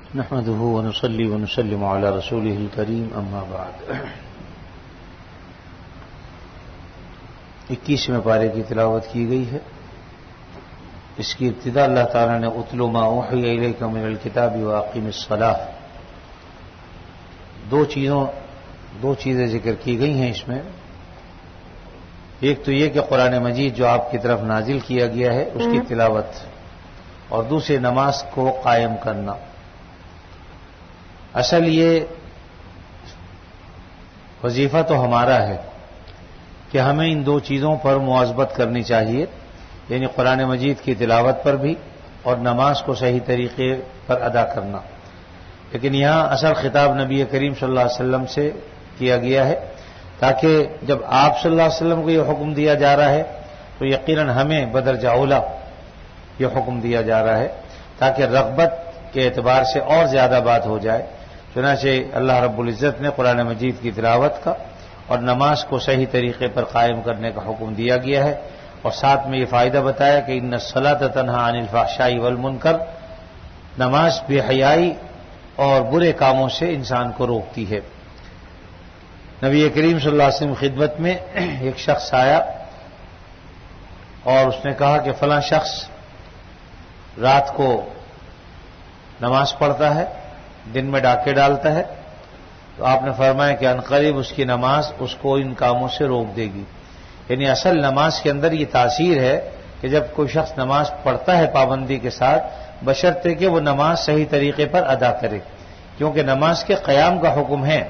نحمده ونصلي ونسلم على رسوله الكريم اما بعد 21ویں پارے کی تلاوت کی گئی ہے. اس کی ابتدا اللہ تعالیٰ نے اتل ما اوحی الیک من الکتاب واقم الصلاۃ، دو چیزیں ذکر کی گئی ہیں اس میں. ایک تو یہ کہ قرآن مجید جو آپ کی طرف نازل کیا گیا ہے اس کی تلاوت، اور دوسری نماز کو قائم کرنا. اصل یہ وظیفہ تو ہمارا ہے کہ ہمیں ان دو چیزوں پر مواظبت کرنی چاہیے، یعنی قرآن مجید کی تلاوت پر بھی اور نماز کو صحیح طریقے پر ادا کرنا. لیکن یہاں اصل خطاب نبی کریم صلی اللہ علیہ وسلم سے کیا گیا ہے، تاکہ جب آپ صلی اللہ علیہ وسلم کو یہ حکم دیا جا رہا ہے تو یقیناً ہمیں بدرجہ اولیٰ یہ حکم دیا جا رہا ہے، تاکہ رغبت کے اعتبار سے اور زیادہ بات ہو جائے. چنانچہ اللہ رب العزت نے قرآن مجید کی تلاوت کا اور نماز کو صحیح طریقے پر قائم کرنے کا حکم دیا گیا ہے، اور ساتھ میں یہ فائدہ بتایا کہ ان الصلاۃ تنہی عن الفحشاء والمنکر، نماز بے حیائی اور برے کاموں سے انسان کو روکتی ہے. نبی کریم صلی اللہ علیہ وسلم کی خدمت میں ایک شخص آیا اور اس نے کہا کہ فلاں شخص رات کو نماز پڑھتا ہے، دن میں ڈاکے ڈالتا ہے. تو آپ نے فرمایا کہ عنقریب اس کی نماز اس کو ان کاموں سے روک دے گی. یعنی اصل نماز کے اندر یہ تاثیر ہے کہ جب کوئی شخص نماز پڑھتا ہے پابندی کے ساتھ، بشرطے کہ وہ نماز صحیح طریقے پر ادا کرے، کیونکہ نماز کے قیام کا حکم ہے،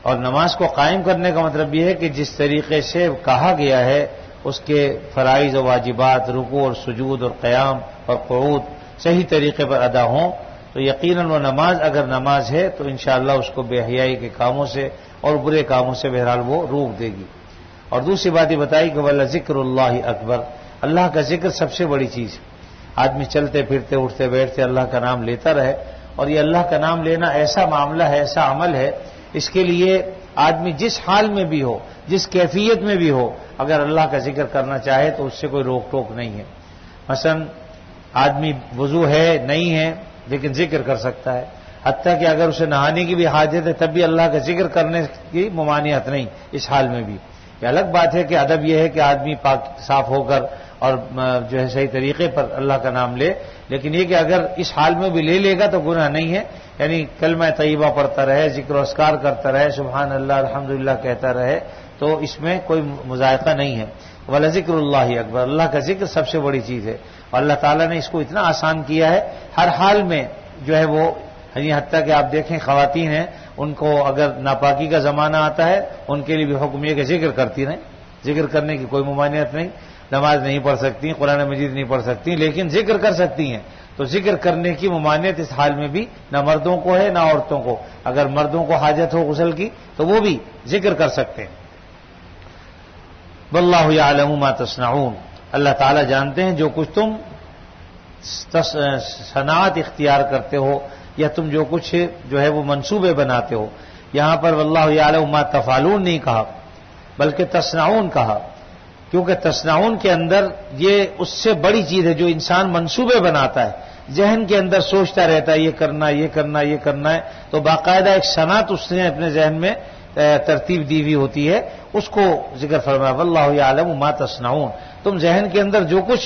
اور نماز کو قائم کرنے کا مطلب یہ ہے کہ جس طریقے سے کہا گیا ہے اس کے فرائض و واجبات، رکوع اور سجود اور قیام اور قعود صحیح طریقے پر ادا ہوں، تو یقیناً وہ نماز اگر نماز ہے تو انشاءاللہ اس کو بے حیائی کے کاموں سے اور برے کاموں سے بہرحال وہ روک دے گی. اور دوسری بات یہ بتائی کہ وَلَذِكْرُ اللَّهِ اکبر، اللہ کا ذکر سب سے بڑی چیز ہے. آدمی چلتے پھرتے اٹھتے بیٹھتے اللہ کا نام لیتا رہے، اور یہ اللہ کا نام لینا ایسا معاملہ ہے، ایسا عمل ہے، اس کے لیے آدمی جس حال میں بھی ہو، جس کیفیت میں بھی ہو، اگر اللہ کا ذکر کرنا چاہے تو اس سے کوئی روک ٹوک نہیں ہے. مثلا آدمی وضو ہے نہیں ہے لیکن ذکر کر سکتا ہے، حتیٰ کہ اگر اسے نہانے کی بھی حاجت ہے تب بھی اللہ کا ذکر کرنے کی ممانعت نہیں اس حال میں بھی. یہ الگ بات ہے کہ ادب یہ ہے کہ آدمی پاک صاف ہو کر اور جو ہے صحیح طریقے پر اللہ کا نام لے، لیکن یہ کہ اگر اس حال میں بھی لے لے گا تو گناہ نہیں ہے. یعنی کلمہ طیبہ پڑھتا رہے، ذکر و اذکار کرتا رہے، سبحان اللہ الحمدللہ کہتا رہے، تو اس میں کوئی مذائقہ نہیں ہے. وَلَذِكْرُ اللَّهِ اکبر، اللہ کا ذکر سب سے بڑی چیز ہے، اور اللہ تعالیٰ نے اس کو اتنا آسان کیا ہے، ہر حال میں جو ہے وہ، یعنی حتیٰ کہ آپ دیکھیں خواتین ہیں، ان کو اگر ناپاکی کا زمانہ آتا ہے ان کے لیے بھی حکم یہ کہ ذکر کرتی رہیں، ذکر کرنے کی کوئی ممانعت نہیں. نماز نہیں پڑھ سکتی، قرآن مجید نہیں پڑھ سکتی، لیکن ذکر کر سکتی ہیں. تو ذکر کرنے کی ممانعت اس حال میں بھی نہ مردوں کو ہے نہ عورتوں کو. اگر مردوں کو حاجت ہو غسل کی تو وہ بھی ذکر کر سکتے ہیں. واللہ یعلم ما تصنعون، اللہ تعالیٰ جانتے ہیں جو کچھ تم صنعت اختیار کرتے ہو یا تم جو کچھ جو ہے وہ منصوبے بناتے ہو. یہاں پر واللہ یعلم ما تفعلون نہیں کہا بلکہ تصنعون کہا، کیونکہ تصنعون کے اندر یہ اس سے بڑی چیز ہے جو انسان منصوبے بناتا ہے، ذہن کے اندر سوچتا رہتا ہے یہ کرنا یہ کرنا یہ کرنا ہے، تو باقاعدہ ایک صنعت اس نے اپنے ذہن میں ترتیب دی ہوئی ہوتی ہے، اس کو ذکر فرمایا واللہ یعلم ما تصنعون. تم ذہن کے اندر جو کچھ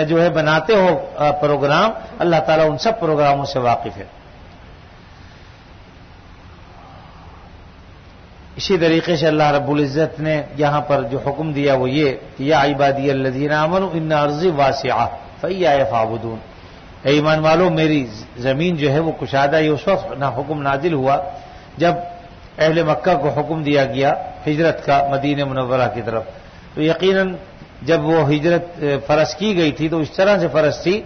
جو ہے بناتے ہو پروگرام، اللہ تعالیٰ ان سب پروگراموں سے واقف ہے. اسی طریقے سے اللہ رب العزت نے یہاں پر جو حکم دیا وہ یہ کہ یا عبادی الذین آمنوا ان ارضی واسعہ فایایا فاعبدون، اے ایمان والو میری زمین جو ہے وہ کشادہ. یہ اس وقت نہ حکم نازل ہوا جب اہل مکہ کو حکم دیا گیا ہجرت کا مدینہ منورہ کی طرف، تو یقیناً جب وہ ہجرت فرض کی گئی تھی تو اس طرح سے فرض تھی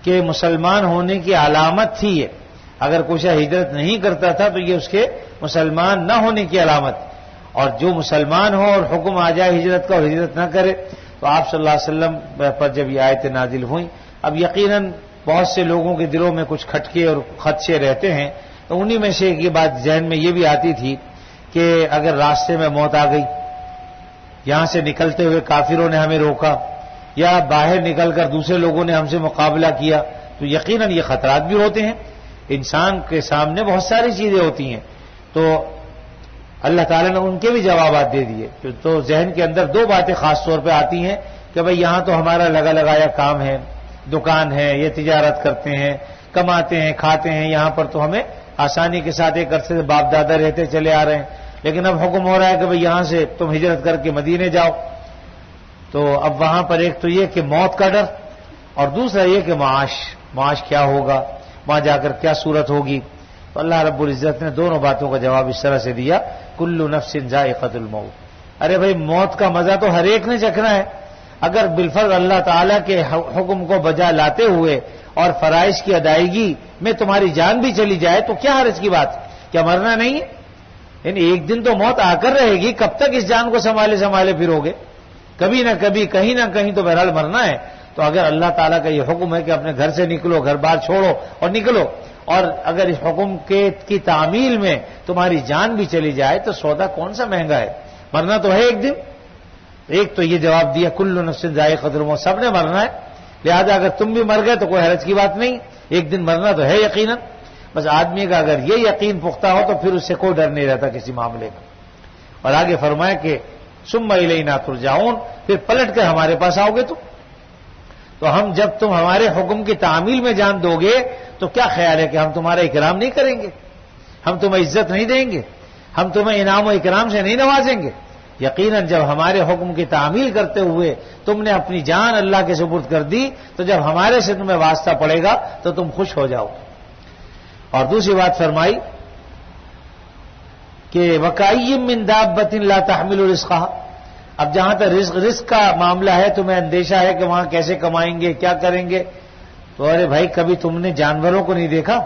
کہ مسلمان ہونے کی علامت تھی یہ. اگر کوئی شخص ہجرت نہیں کرتا تھا تو یہ اس کے مسلمان نہ ہونے کی علامت، اور جو مسلمان ہو اور حکم آ جائے ہجرت کا اور ہجرت نہ کرے. تو آپ صلی اللہ علیہ وسلم پر جب یہ آیتیں نازل ہوئیں، اب یقیناً بہت سے لوگوں کے دلوں میں کچھ کھٹکے اور خدشے رہتے ہیں، تو انہی میں سے یہ بات ذہن میں یہ بھی آتی تھی کہ اگر راستے میں موت آ گئی، یہاں سے نکلتے ہوئے کافروں نے ہمیں روکا، یا باہر نکل کر دوسرے لوگوں نے ہم سے مقابلہ کیا، تو یقیناً یہ خطرات بھی ہوتے ہیں. انسان کے سامنے بہت ساری چیزیں ہوتی ہیں، تو اللہ تعالیٰ نے ان کے بھی جوابات دے دیے. تو ذہن کے اندر دو باتیں خاص طور پہ آتی ہیں کہ بھئی یہاں تو ہمارا لگا لگایا کام ہے، دکان ہے، یہ تجارت کرتے ہیں، کماتے ہیں، کھاتے ہیں، یہاں پر تو ہمیں آسانی کے ساتھ ایک عرصے سے باپ دادا رہتے چلے آ رہے ہیں، لیکن اب حکم ہو رہا ہے کہ بھئی یہاں سے تم ہجرت کر کے مدینے جاؤ. تو اب وہاں پر ایک تو یہ کہ موت کا ڈر، اور دوسرا یہ کہ معاش کیا ہوگا، وہاں جا کر کیا صورت ہوگی. تو اللہ رب العزت نے دونوں باتوں کا جواب اس طرح سے دیا، کل نفس ذائقۃ الموت. ارے بھائی موت کا مزہ تو ہر ایک نے چکھنا ہے. اگر بالفرض اللہ تعالیٰ کے حکم کو بجا لاتے ہوئے اور فرائض کی ادائیگی میں تمہاری جان بھی چلی جائے تو کیا حرج کی بات، کیا مرنا نہیں ہے؟ یعنی ایک دن تو موت آ کر رہے گی، کب تک اس جان کو سنبھالے پھرو گے؟ کبھی نہ کبھی کہیں نہ کہیں تو بہرحال مرنا ہے. تو اگر اللہ تعالیٰ کا یہ حکم ہے کہ اپنے گھر سے نکلو، گھر بار چھوڑو اور نکلو، اور اگر اس حکم کی تعمیل میں تمہاری جان بھی چلی جائے تو سودا کون سا مہنگا ہے؟ مرنا تو ہے ایک دن. ایک تو یہ جواب دیا کل نفس ذائقۃ الموت، سب نے مرنا ہے، لہذا اگر تم بھی مر گئے تو کوئی حرج کی بات نہیں، ایک دن مرنا تو ہے یقیناً. بس آدمی کا اگر یہ یقین پختہ ہو تو پھر اس سے کوئی ڈر نہیں رہتا کسی معاملے کا. اور آگے فرمایا کہ ثم الینا ترجعون، پھر پلٹ کر ہمارے پاس آؤ گے تو ہم جب تم ہمارے حکم کی تعمیل میں جان دو گے تو کیا خیال ہے کہ ہم تمہارا اکرام نہیں کریں گے، ہم تمہیں عزت نہیں دیں گے، ہم تمہیں انعام و اکرام سے نہیں نوازیں گے؟ یقیناً جب ہمارے حکم کی تعمیل کرتے ہوئے تم نے اپنی جان اللہ کے سپرد کر دی تو جب ہمارے سے تمہیں واسطہ پڑے گا تو تم خوش ہو جاؤ. اور دوسری بات فرمائی کہ وَكَأَيٍّ مِّن دَابَّةٍ لَا تَحْمِلُ رِزْقَهَا. اب جہاں تک رزق کا معاملہ ہے تمہیں اندیشہ ہے کہ وہاں کیسے کمائیں گے، کیا کریں گے. تو ارے بھائی کبھی تم نے جانوروں کو نہیں دیکھا؟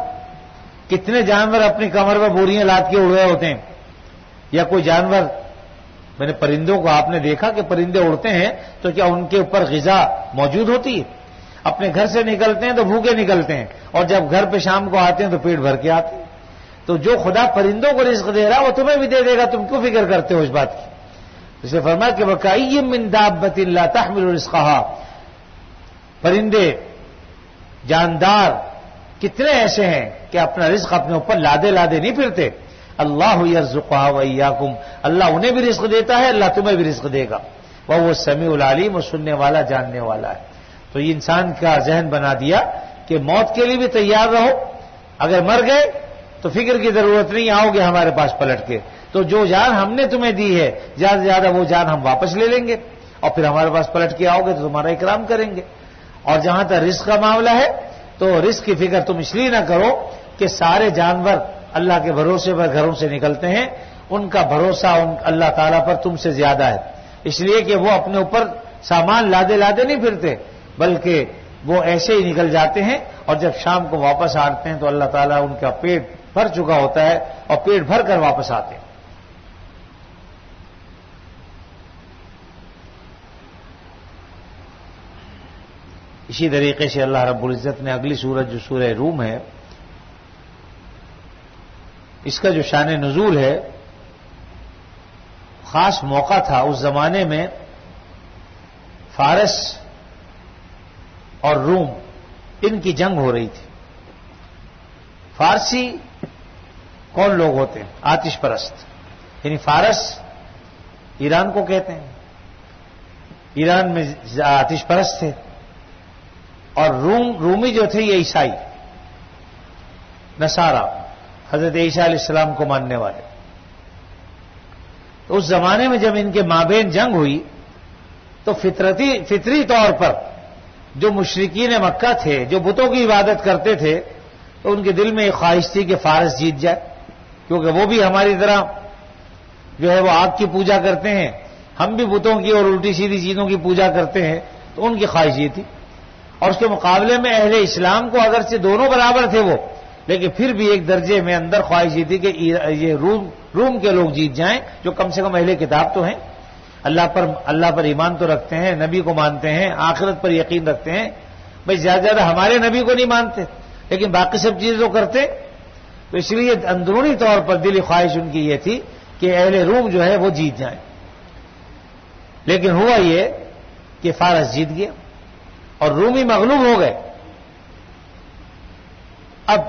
کتنے جانور اپنی کمر پر بوریاں لاد کے اڑ رہے ہوتے ہیں. یا کوئی جانور، میں نے پرندوں کو آپ نے دیکھا کہ پرندے اڑتے ہیں تو کیا ان کے اوپر غذا موجود ہوتی ہے؟ اپنے گھر سے نکلتے ہیں تو بھوکے نکلتے ہیں، اور جب گھر پہ شام کو آتے ہیں تو پیٹ بھر کے آتے ہیں. تو جو خدا پرندوں کو رزق دے رہا وہ تمہیں بھی دے دے گا، تم کیوں فکر کرتے ہو اس بات کی؟ اسے فرمایا کہ وَكَأَيٍّ مِّن دَابَّةٍ لَا تَحْمِلُ رِزْقَهَا. پرندے جاندار کتنے ایسے ہیں کہ اپنا رزق اپنے اوپر لادے نہیں پھرتے. اللہ یرزقها وإیاکم، اللہ انہیں بھی رزق دیتا ہے، اللہ تمہیں بھی رزق دے گا. وہ السمیع العلیم، وہ سننے والا جاننے والا ہے. تو یہ انسان کا ذہن بنا دیا کہ موت کے لیے بھی تیار رہو، اگر مر گئے تو فکر کی ضرورت نہیں، آؤ گے ہمارے پاس پلٹ کے تو جو جان ہم نے تمہیں دی ہے زیادہ سے زیادہ وہ جان ہم واپس لے لیں گے، اور پھر ہمارے پاس پلٹ کے آؤ گے تو تمہارا اکرام کریں گے. اور جہاں تک رزق کا معاملہ ہے تو رزق کی فکر تم اس لیے نہ کرو کہ سارے جانور اللہ کے بھروسے پر گھروں سے نکلتے ہیں، ان کا بھروسہ اللہ تعالیٰ پر تم سے زیادہ ہے، اس لیے کہ وہ اپنے اوپر سامان لادے نہیں پھرتے، بلکہ وہ ایسے ہی نکل جاتے ہیں، اور جب شام کو واپس آتے ہیں تو اللہ تعالیٰ ان کا پیٹ بھر چکا ہوتا ہے اور پیٹ بھر کر واپس آتے ہیں. اسی طریقے سے اللہ رب العزت نے اگلی سورت جو سورہ روم ہے، اس کا جو شان نزول ہے، خاص موقع تھا اس زمانے میں. فارس اور روم ان کی جنگ ہو رہی تھی. فارسی کون لوگ ہوتے ہیں؟ آتش پرست، یعنی فارس ایران کو کہتے ہیں، ایران میں آتش پرست تھے. اور رومی جو تھے یہ عیسائی، نصارہ، حضرت عیسیٰ علیہ السلام کو ماننے والے. تو اس زمانے میں جب ان کے مابین جنگ ہوئی تو فطری طور پر جو مشرکین مکہ تھے، جو بتوں کی عبادت کرتے تھے، تو ان کے دل میں ایک خواہش تھی کہ فارس جیت جائے، کیونکہ وہ بھی ہماری طرح جو ہے وہ آگ کی پوجا کرتے ہیں، ہم بھی بتوں کی اور الٹی سیدھی چیزوں کی پوجا کرتے ہیں. تو ان کی خواہش یہ تھی. اور اس کے مقابلے میں اہل اسلام کو اگرچہ دونوں برابر تھے وہ، لیکن پھر بھی ایک درجے میں اندر خواہش یہ تھی کہ یہ روم کے لوگ جیت جائیں، جو کم سے کم اہل کتاب تو ہیں، اللہ پر ایمان تو رکھتے ہیں، نبی کو مانتے ہیں، آخرت پر یقین رکھتے ہیں. بھائی زیادہ ہمارے نبی کو نہیں مانتے لیکن باقی سب چیزیں تو کرتے. تو اس لیے اندرونی طور پر دلی خواہش ان کی یہ تھی کہ اہل روم جو ہے وہ جیت جائیں. لیکن ہوا یہ کہ فارس جیت گیا اور رومی مغلوب ہو گئے. اب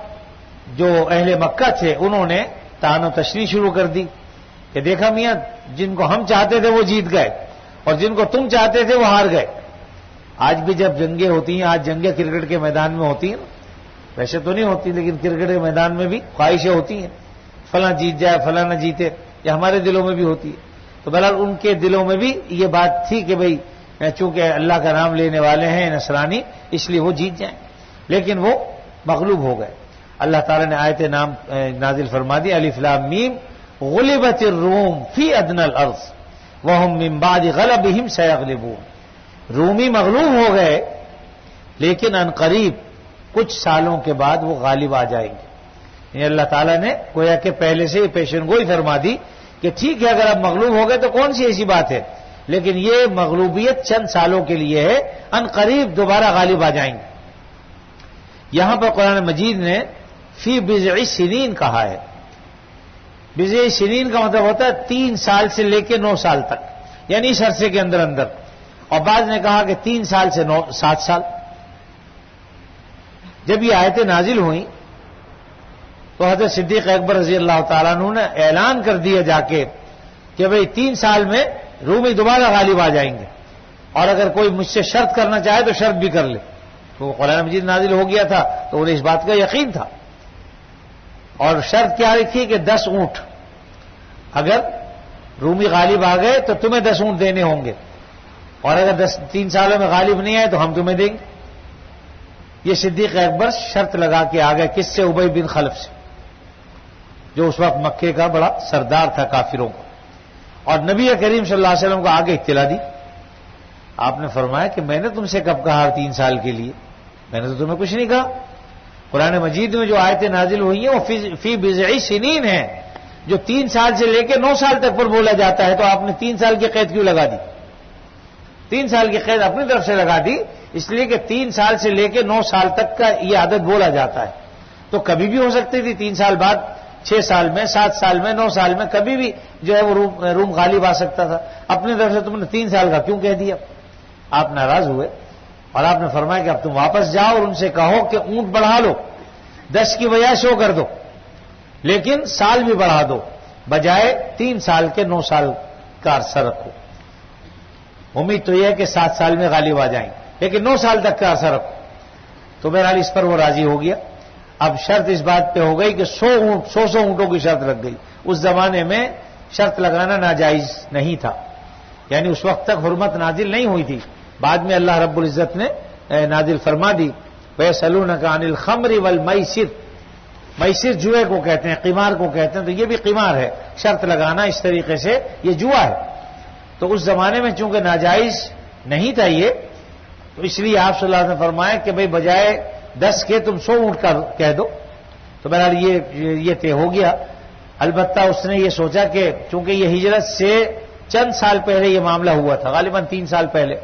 جو اہل مکہ تھے انہوں نے طعن و تشریح شروع کر دی کہ دیکھا میاں جن کو ہم چاہتے تھے وہ جیت گئے اور جن کو تم چاہتے تھے وہ ہار گئے. آج بھی جب جنگیں ہوتی ہیں، آج جنگیں کرکٹ کے میدان میں ہوتی ہیں، ویسے تو نہیں ہوتی لیکن کرکٹ کے میدان میں بھی خواہشیں ہوتی ہیں، فلاں جیت جائے فلاں نہ جیتے، یہ ہمارے دلوں میں بھی ہوتی ہے. تو بہرحال ان کے دلوں میں بھی یہ بات تھی کہ بھئی چونکہ اللہ کا نام لینے والے ہیں نصرانی اس لیے وہ جیت جائیں، لیکن وہ مغلوب ہو گئے. اللہ تعالیٰ نے آیت نام نازل فرما دی الف لام میم غلبت الروم فی ادنی الارض وهم من بعد غلبهم سیغلبون. رومی مغلوب ہو گئے لیکن ان قریب کچھ سالوں کے بعد وہ غالب آ جائیں گے. یعنی اللہ تعالیٰ نے گویا کہ پہلے سے پیشن گوئی فرما دی کہ ٹھیک ہے اگر آپ مغلوب ہو گئے تو کون سی ایسی بات ہے، لیکن یہ مغلوبیت چند سالوں کے لیے ہے، ان قریب دوبارہ غالب آ جائیں گے. یہاں پر قرآن مجید نے فی بضع سنین کہا ہے. بضع سنین کا مطلب ہوتا ہے 3 سال سے لے کے 9 سال تک، یعنی اس عرصے کے اندر اندر. اور بعض نے کہا کہ 3 سال سے 7 سال. جب یہ آیتیں نازل ہوئیں تو حضرت صدیق اکبر رضی اللہ تعالیٰ عنہ نے اعلان کر دیا جا کے کہ بھئی 3 سال میں رومی دوبارہ غالب آ جائیں گے، اور اگر کوئی مجھ سے شرط کرنا چاہے تو شرط بھی کر لے. تو قرآن مجید نازل ہو گیا تھا تو انہیں اس بات کا یقین تھا. اور شرط کیا رکھی کہ 10 اونٹ، اگر رومی غالب آ گئے تو تمہیں 10 اونٹ دینے ہوں گے، اور اگر 3 سالوں میں غالب نہیں آئے تو ہم تمہیں دیں گے. یہ صدیق اکبر شرط لگا کے آ گئے. کس سے؟ ابی بن خلف سے، جو اس وقت مکے کا بڑا سردار تھا کافروں کو. اور نبی کریم صلی اللہ علیہ وسلم کو آگے اطلاع دی. آپ نے فرمایا کہ میں نے تم سے کب کہا 3 سال کے لیے؟ میں نے تو تمہیں کچھ نہیں کہا. قرآن مجید میں جو آیتیں نازل ہوئی ہیں وہ فی بضع سنین ہیں، جو 3 سال سے لے کے 9 سال تک پر بولا جاتا ہے. تو آپ نے 3 سال کی قید کیوں لگا دی؟ 3 سال کی قید اپنی طرف سے لگا دی اس لیے کہ 3 سال سے لے کے 9 سال تک کا یہ عدد بولا جاتا ہے. تو کبھی بھی ہو سکتی تھی 3 سال بعد، 6 سال میں، 7 سال میں، 9 سال میں، کبھی بھی جو ہے وہ روم غالب آ سکتا تھا. اپنی طرف سے تم نے 3 سال کا کیوں کہہ دیا؟ آپ ناراض ہوئے اور آپ نے فرمایا کہ اب تم واپس جاؤ اور ان سے کہو کہ اونٹ بڑھا لو، 10 کی بجائے 100 کر دو، لیکن سال بھی بڑھا دو، بجائے 3 سال کے 9 سال کا عرصہ رکھو. امید تو یہ ہے کہ 7 سال میں غالب آ جائیں، لیکن 9 سال تک کا عرصہ رکھو. تو بہرحال اس پر وہ راضی ہو گیا. اب شرط اس بات پہ ہو گئی کہ 100 اونٹوں کی شرط لگ گئی. اس زمانے میں شرط لگانا ناجائز نہیں تھا، یعنی اس وقت تک حرمت نازل نہیں ہوئی تھی. بعد میں اللہ رب العزت نے نازل فرما دی وَيَسْأَلُونَكَ عَنِ الْخَمْرِ وَالْمَيْسِرِ. میسر جوئے کو کہتے ہیں، قمار کو کہتے ہیں. تو یہ بھی قمار ہے، شرط لگانا اس طریقے سے یہ جوا ہے. تو اس زمانے میں چونکہ ناجائز نہیں تھا یہ، تو اس لیے آپ صلی اللہ علیہ وسلم نے فرمایا کہ بھئی بجائے 10 کے تم 100 اونٹ کا کہہ دو. تو بہرحال یہ طے ہو گیا. البتہ اس نے یہ سوچا کہ چونکہ یہ ہجرت سے چند سال پہلے یہ معاملہ ہوا تھا، غالباً 3 سال پہلے،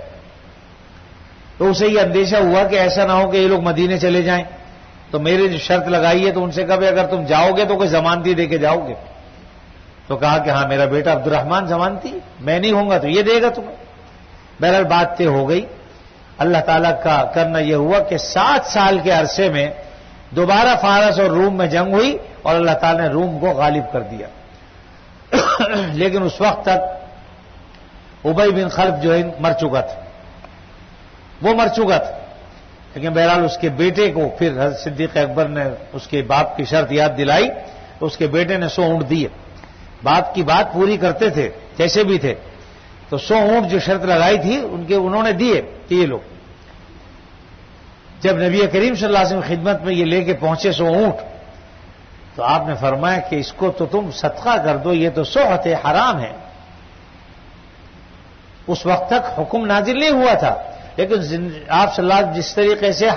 تو اسے یہ اندیشہ ہوا کہ ایسا نہ ہو کہ یہ لوگ مدینے چلے جائیں. تو میرے جو شرط لگائی ہے تو ان سے کہا اگر تم جاؤ گے تو کوئی ضمانتی دے کے جاؤ گے؟ تو کہا کہ ہاں میرا بیٹا عبد الرحمان ضمانتی، میں نہیں ہوں گا تو یہ دے گا تمہیں. بہرحال بات طے ہو گئی. اللہ تعالیٰ کا کرنا یہ ہوا کہ 7 سال کے عرصے میں دوبارہ فارس اور روم میں جنگ ہوئی اور اللہ تعالیٰ نے روم کو غالب کر دیا. لیکن اس وقت تک ابی بن خلف جو ہے مر چکا تھا، وہ مر چکا تھا. لیکن بہرحال اس کے بیٹے کو پھر حضرت صدیق اکبر نے اس کے باپ کی شرط یاد دلائی تو اس کے بیٹے نے 100 اونٹ دیے. باپ کی بات پوری کرتے تھے جیسے بھی تھے. تو 100 اونٹ جو شرط لگائی تھی انہوں نے دیے کہ یہ لوگ. جب نبی کریم صلی اللہ علیہ وسلم خدمت میں یہ لے کے پہنچے 100 اونٹ، تو آپ نے فرمایا کہ اس کو تو تم صدقہ کر دو، یہ تو سوحت حرام ہے. اس وقت تک حکم نازل نہیں ہوا تھا، لیکن آپ صلی اللہ علیہ وسلم جس طریقے سے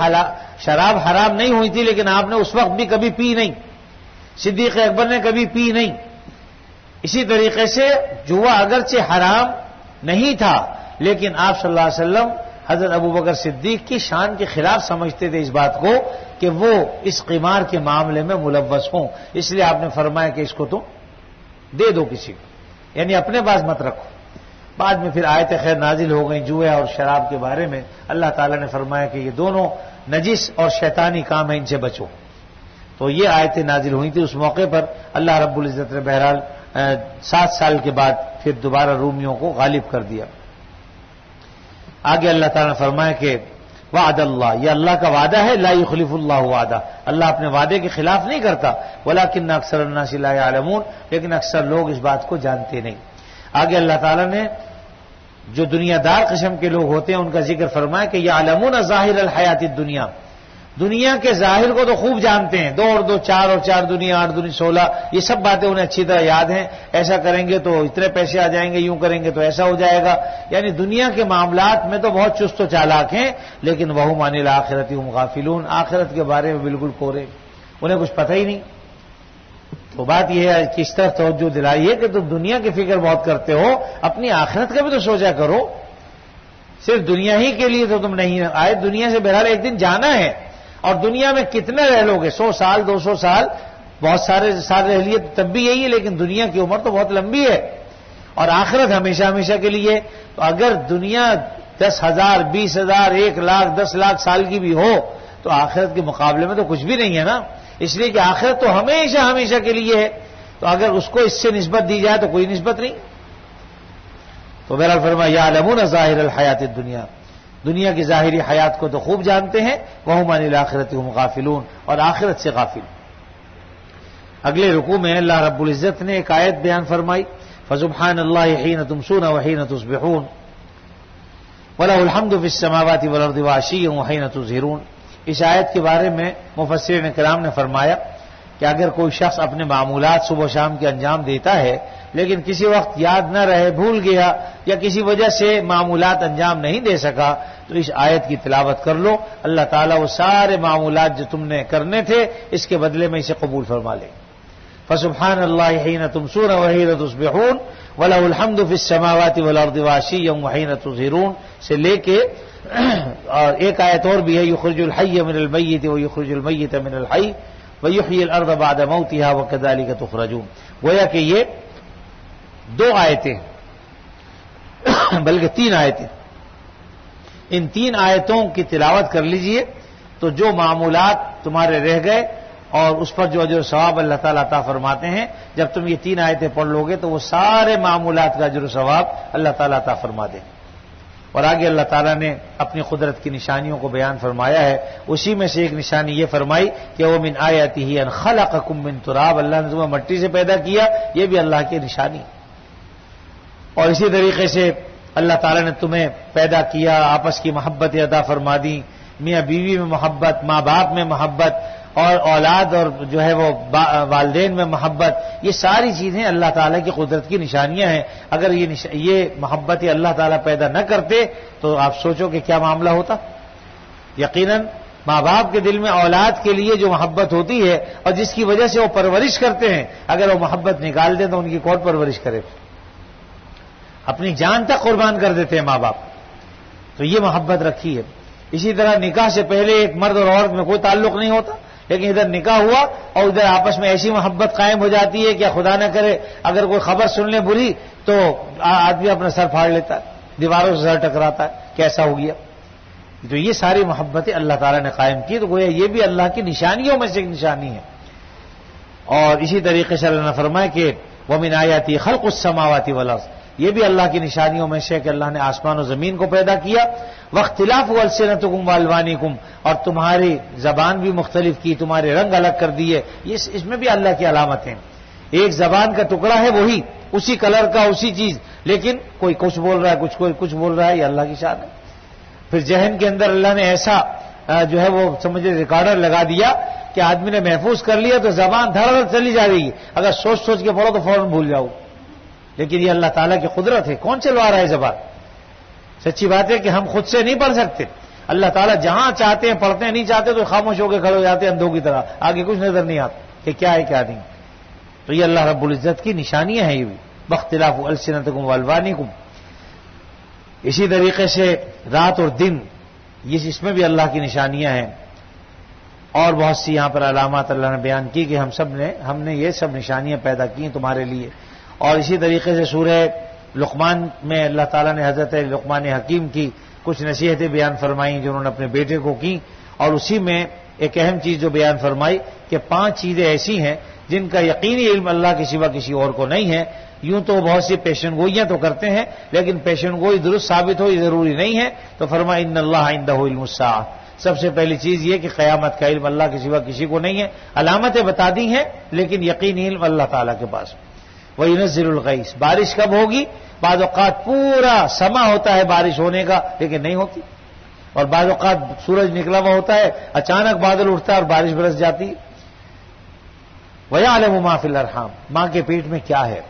شراب حرام نہیں ہوئی تھی، لیکن آپ نے اس وقت بھی کبھی پی نہیں، صدیق اکبر نے کبھی پی نہیں. اسی طریقے سے جوا اگرچہ حرام نہیں تھا، لیکن آپ صلی اللہ علیہ وسلم حضرت ابوبکر صدیق کی شان کے خلاف سمجھتے تھے اس بات کو کہ وہ اس قمار کے معاملے میں ملوث ہوں. اس لیے آپ نے فرمایا کہ اس کو تم دے دو کسی کو، یعنی اپنے پاس مت رکھو. بعد میں پھر آیت خیر نازل ہو گئی جوئے اور شراب کے بارے میں. اللہ تعالیٰ نے فرمایا کہ یہ دونوں نجس اور شیطانی کام ہیں، ان سے بچو. تو یہ آیتیں نازل ہوئی تھی اس موقع پر. اللہ رب العزت نے بہرحال 7 سال کے بعد پھر دوبارہ رومیوں کو غالب کر دیا. آگے اللہ تعالیٰ نے فرمایا کہ وعد اللہ، یہ اللہ کا وعدہ ہے، لا یخلف اللہ وعدہ، اللہ اپنے وعدے کے خلاف نہیں کرتا. ولکن اکثر الناس لا یعلمون، لیکن اکثر لوگ اس بات کو جانتے نہیں. آگے اللہ تعالیٰ نے جو دنیا دار قسم کے لوگ ہوتے ہیں ان کا ذکر فرمایا کہ یعلمون ظاہر الحیات الدنیا، دنیا کے ظاہر کو تو خوب جانتے ہیں، 2 اور 2 4 اور 4 دنیا 8 دنیا 16، یہ سب باتیں انہیں اچھی طرح یاد ہیں. ایسا کریں گے تو اتنے پیسے آ جائیں گے، یوں کریں گے تو ایسا ہو جائے گا. یعنی دنیا کے معاملات میں تو بہت چست و چالاک ہیں، لیکن وہم عن الآخرۃ هم غافلون، آخرت کے بارے میں بالکل کورے، انہیں کچھ پتہ ہی نہیں. تو بات یہ ہے کہ اس طرح توجہ دلائیے کہ تم دنیا کی فکر بہت کرتے ہو، اپنی آخرت کا بھی تو سوچا کرو. صرف دنیا ہی کے لیے تو تم نہیں آئے، دنیا سے بہرحال ایک دن جانا ہے. اور دنیا میں کتنے رہ لوگے، 100 سال 200 سال، بہت سارے سال رہ لیے تب بھی یہی ہے، لیکن دنیا کی عمر تو بہت لمبی ہے اور آخرت ہمیشہ ہمیشہ کے لیے. تو اگر دنیا 10,000 20,000 1 لاکھ 10 لاکھ سال کی بھی ہو تو آخرت کے مقابلے میں تو کچھ بھی نہیں ہے نا، اس لیے کہ آخرت تو ہمیشہ ہمیشہ کے لیے ہے. تو اگر اس کو اس سے نسبت دی جائے تو کوئی نسبت نہیں. تو بہرحال فرمایا یعلمون ظاہر الحیات الدنیا، دنیا کی ظاہری حیات کو تو خوب جانتے ہیں. وہم عن الآخرۃ هم غافلون، اور آخرت سے غافل. اگلے رکوع میں اللہ رب العزت نے ایک آیت بیان فرمائی، فسبحان اللہ حین تمسون وحین تصبحون وله الحمد فی السماوات والارض وعشیا وحین تظہرون. اس آیت کے بارے میں مفسرین کرام نے فرمایا کہ اگر کوئی شخص اپنے معمولات صبح و شام کے انجام دیتا ہے لیکن کسی وقت یاد نہ رہے، بھول گیا یا کسی وجہ سے معمولات انجام نہیں دے سکا تو اس آیت کی تلاوت کر لو، اللہ تعالیٰ وہ سارے معمولات جو تم نے کرنے تھے اس کے بدلے میں اسے قبول فرما لے. فسبحان اللہ حین تمسون وحین تصبحون وله الحمد فی السماوات والارض وعشیا وحین تظہرون سے لے کے اور ایک آیت اور بھی ہے، یخرج الحی من المیت ویخرج المیت من الحی ویحیی الارض بعد موتها وکذلک تخرجون. گویا کہ یہ 2 آیتیں بلکہ 3 آیتیں، ان 3 آیتوں کی تلاوت کر لیجئے تو جو معمولات تمہارے رہ گئے اور اس پر جو اجر و ثواب اللہ تعالیٰ عطا فرماتے ہیں، جب تم یہ 3 آیتیں پڑھ لو گے تو وہ سارے معمولات کا اجر و ثواب اللہ تعالیٰ عطا فرما دیں. اور آگے اللہ تعالیٰ نے اپنی قدرت کی نشانیوں کو بیان فرمایا ہے. اسی میں سے ایک نشانی یہ فرمائی کہ وہ من آیاتہ ان خلقکم من تراب، اللہ نے تمہیں مٹی سے پیدا کیا، یہ بھی اللہ کی نشانی. اور اسی طریقے سے اللہ تعالیٰ نے تمہیں پیدا کیا، آپس کی محبت عطا فرما دی، میاں بیوی میں محبت، ماں باپ میں محبت، اور اولاد اور جو ہے وہ والدین میں محبت، یہ ساری چیزیں اللہ تعالیٰ کی قدرت کی نشانیاں ہیں. اگر یہ محبتیں اللہ تعالیٰ پیدا نہ کرتے تو آپ سوچو کہ کیا معاملہ ہوتا. یقیناً ماں باپ کے دل میں اولاد کے لیے جو محبت ہوتی ہے اور جس کی وجہ سے وہ پرورش کرتے ہیں، اگر وہ محبت نکال دیں تو ان کی کون پرورش کرے؟ اپنی جان تک قربان کر دیتے ہیں ماں باپ. تو یہ محبت رکھی ہے. اسی طرح نکاح سے پہلے ایک مرد اور عورت میں کوئی تعلق نہیں ہوتا، لیکن ادھر نکاح ہوا اور ادھر آپس میں ایسی محبت قائم ہو جاتی ہے کہ خدا نہ کرے اگر کوئی خبر سن لے بری تو آدمی اپنا سر پھاڑ لیتا ہے، دیواروں سے سر ٹکراتا ہے، کیسا ہو گیا. تو یہ ساری محبتیں اللہ تعالیٰ نے قائم کی، تو گویا یہ بھی اللہ کی نشانیوں میں سے ایک نشانی ہے. اور اسی طریقے سے اللہ نے فرمایا کہ وَمِنْ آیَاتِهِ خَلْقُ السَّمَاوَاتِ وَالْأَرْضِ، یہ بھی اللہ کی نشانیوں میں سے کہ اللہ نے آسمان و زمین کو پیدا کیا. واختلاف السنتکم والوانکم، اور تمہاری زبان بھی مختلف کی، تمہارے رنگ الگ کر دیے، اس میں بھی اللہ کی علامت ہیں. ایک زبان کا ٹکڑا ہے وہی اسی کلر کا اسی چیز، لیکن کوئی کچھ بول رہا ہے کوئی کچھ بول رہا ہے، یہ اللہ کی شان ہے. پھر ذہن کے اندر اللہ نے ایسا جو ہے وہ سمجھے ریکارڈر لگا دیا کہ آدمی نے محفوظ کر لیا تو زبان دھڑ دھڑ چلی جا رہی ہے، اگر سوچ کے پڑھو تو فوراً بھول جاؤ. لیکن یہ اللہ تعالیٰ کی قدرت ہے، کون چلوا رہا ہے زبان؟ سچی بات ہے کہ ہم خود سے نہیں پڑھ سکتے. اللہ تعالیٰ جہاں چاہتے ہیں پڑھتے ہیں، نہیں چاہتے تو خاموش ہو کے کھڑے ہو جاتے ہیں اندھوں کی طرح، آگے کچھ نظر نہیں آتا کہ کیا ہے کیا نہیں. تو یہ اللہ رب العزت کی نشانیاں ہیں. یہ بھی باختلاف السنتکم والوانکم. اسی طریقے سے رات اور دن، اس میں بھی اللہ کی نشانیاں ہیں. اور بہت سی یہاں پر علامات اللہ نے بیان کی کہ ہم نے یہ سب نشانیاں پیدا کی ہیں تمہارے لیے. اور اسی طریقے سے سورہ لقمان میں اللہ تعالیٰ نے حضرت لقمان حکیم کی کچھ نصیحتیں بیان فرمائیں جو انہوں نے اپنے بیٹے کو کی، اور اسی میں ایک اہم چیز جو بیان فرمائی کہ 5 چیزیں ایسی ہیں جن کا یقینی علم اللہ کے سوا کسی اور کو نہیں ہے. یوں تو بہت سی پیشن گوئیاں تو کرتے ہیں، لیکن پیشن گوئی درست ثابت ہو یہ ضروری نہیں ہے. تو فرمایا ان اللہ عندہ علم الساعہ، سب سے پہلی چیز یہ کہ قیامت کا علم اللہ کے سوا کسی کو نہیں ہے. علامتیں بتا دی ہیں لیکن یقینی علم اللہ تعالیٰ کے پاس. وَيُنَزِّلُ الْغَيْثَ، بارش کب ہوگی؟ بعض اوقات پورا سما ہوتا ہے بارش ہونے کا لیکن نہیں ہوتی، اور بعض اوقات سورج نکلا ہوا ہوتا ہے اچانک بادل اٹھتا ہے اور بارش برس جاتی. وَيَعْلَمُ مَا فِي الْأَرْحَامِ، ماں کے پیٹ میں کیا ہے،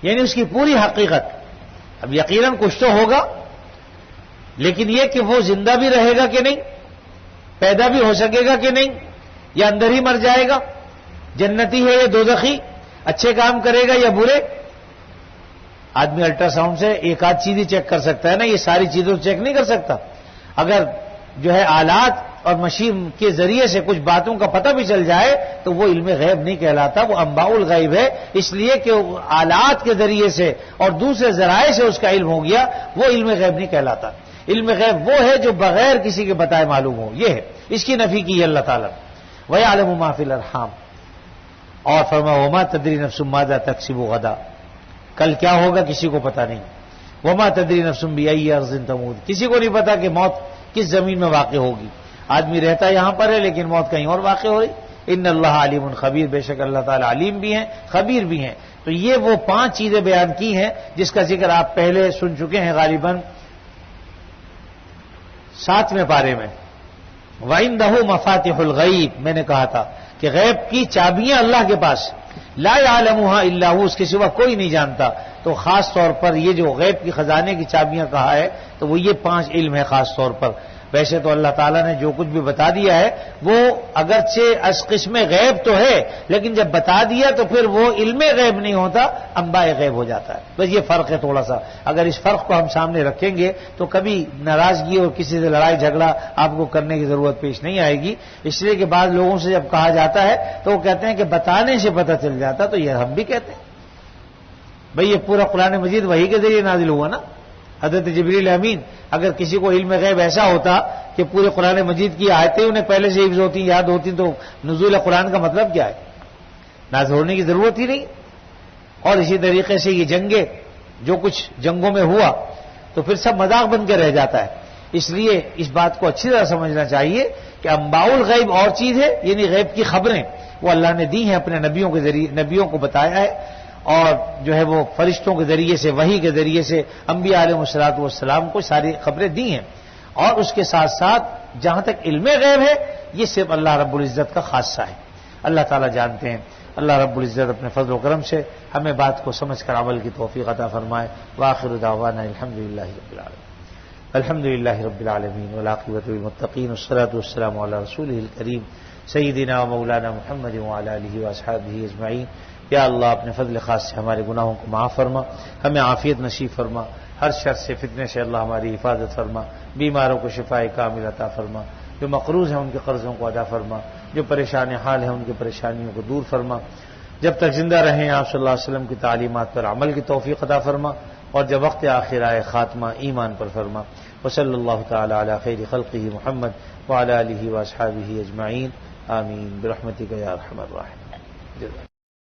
یعنی اس کی پوری حقیقت. اب یقیناً کچھ تو ہوگا، لیکن یہ کہ وہ زندہ بھی رہے گا کہ نہیں، پیدا بھی ہو سکے گا کہ نہیں، یا اندر ہی مر جائے گا، جنتی ہے یا دوزخی، اچھے کام کرے گا یا برے. آدمی الٹرا ساؤنڈ سے ایک آدھ چیز ہی چیک کر سکتا ہے نا، یہ ساری چیزوں چیک نہیں کر سکتا. اگر جو ہے آلات اور مشین کے ذریعے سے کچھ باتوں کا پتہ بھی چل جائے تو وہ علم غیب نہیں کہلاتا، وہ انباء الغیب ہے. اس لیے کہ آلات کے ذریعے سے اور دوسرے ذرائع سے اس کا علم ہو گیا، وہ علم غیب نہیں کہلاتا. علم غیب وہ ہے جو بغیر کسی کے بتائے معلوم ہو، یہ ہے. اس کی نفی کی ہے اللہ تعالیٰ. وَيَعْلَمُ مَا فِي الْأَرْحَامِ، اور فرمایا وَمَا تَدْرِي نَفْسٌ مَاذَا تَكْسِبُ غَدًا، کل کیا ہوگا کسی کو پتہ نہیں. وَمَا تَدْرِي نَفْسٌ بِأَيِّ أَرْضٍ تَمُوتُ، کسی کو نہیں پتا کہ موت کس زمین میں واقع ہوگی. آدمی رہتا یہاں پر ہے لیکن موت کہیں اور واقع ہو رہی. ان اللہ علیم خبیر، بے شک اللہ تعالیٰ علیم بھی ہیں خبیر بھی ہیں. تو یہ وہ 5 چیزیں بیان کی ہیں جس کا ذکر آپ پہلے سن چکے ہیں غالباً 7ویں پارے میں. وَعِندَهُ مَفَاتِحُ الْغَيْبِ، میں نے کہا تھا کہ غیب کی چابیاں اللہ کے پاس، لا يعلمها الا هو، اس کے سوا کوئی نہیں جانتا. تو خاص طور پر یہ جو غیب کی خزانے کی چابیاں کہا ہے تو وہ یہ 5 علم ہے خاص طور پر. ویسے تو اللہ تعالیٰ نے جو کچھ بھی بتا دیا ہے وہ اگرچہ از قسم غیب تو ہے، لیکن جب بتا دیا تو پھر وہ علم غیب نہیں ہوتا، انباء غیب ہو جاتا ہے. بس یہ فرق ہے تھوڑا سا. اگر اس فرق کو ہم سامنے رکھیں گے تو کبھی ناراضگی اور کسی سے لڑائی جھگڑا آپ کو کرنے کی ضرورت پیش نہیں آئے گی. اس لیے کہ بعض لوگوں سے جب کہا جاتا ہے تو وہ کہتے ہیں کہ بتانے سے پتہ چل جاتا، تو یہ ہم بھی کہتے ہیں. بھئی یہ پورا قرآن مجید وحی کے ذریعے نازل ہوا نا. حضرت جبریل امین اگر کسی کو علم غیب ایسا ہوتا کہ پورے قرآن مجید کی آیتیں انہیں پہلے سے حفظ ہوتی یاد ہوتی تو نزول قرآن کا مطلب کیا ہے؟ نازل ہونے کی ضرورت ہی نہیں. اور اسی طریقے سے یہ جنگیں جو کچھ جنگوں میں ہوا تو پھر سب مذاق بن کے رہ جاتا ہے. اس لیے اس بات کو اچھی طرح سمجھنا چاہیے کہ انباء الغیب اور چیز ہے، یعنی غیب کی خبریں وہ اللہ نے دی ہیں اپنے نبیوں کے ذریعے، نبیوں کو بتایا ہے، اور جو ہے وہ فرشتوں کے ذریعے سے وحی کے ذریعے سے انبیاء علیہ الصلوۃ والسلام کو ساری خبریں دی ہیں. اور اس کے ساتھ ساتھ جہاں تک علم غیب ہے یہ صرف اللہ رب العزت کا خاصہ ہے، اللہ تعالیٰ جانتے ہیں. اللہ رب العزت اپنے فضل و کرم سے ہمیں بات کو سمجھ کر عمل کی توفیق عطا فرمائے. وآخر دعوانا الحمدللہ رب العالمین. الحمدللہ رب العالمین والعاقبۃ للمتقین والصلاۃ والسلام علی رسولہ الکریم سیدنا و مولانا محمد وعلی آلہ واصحابہ اجمعین. یا اللہ اپنے فضل خاص سے ہمارے گناہوں کو معاف فرما، ہمیں عافیت نصیب فرما، ہر شر سے فتنے سے اللہ ہماری حفاظت فرما، بیماروں کو شفائے کامل عطا فرما، جو مقروض ہیں ان کے قرضوں کو ادا فرما، جو پریشان حال ہیں ان کی پریشانیوں کو دور فرما. جب تک زندہ رہیں آپ صلی اللہ علیہ وسلم کی تعلیمات پر عمل کی توفیق عطا فرما، اور جب وقت آخر آئے خاتمہ ایمان پر فرما. وصلی اللہ تعالی علی خیر خلقہ محمد وعلی آلہ واصحابہ اجمعین. آمین برحمتک یا ارحم الراحمین.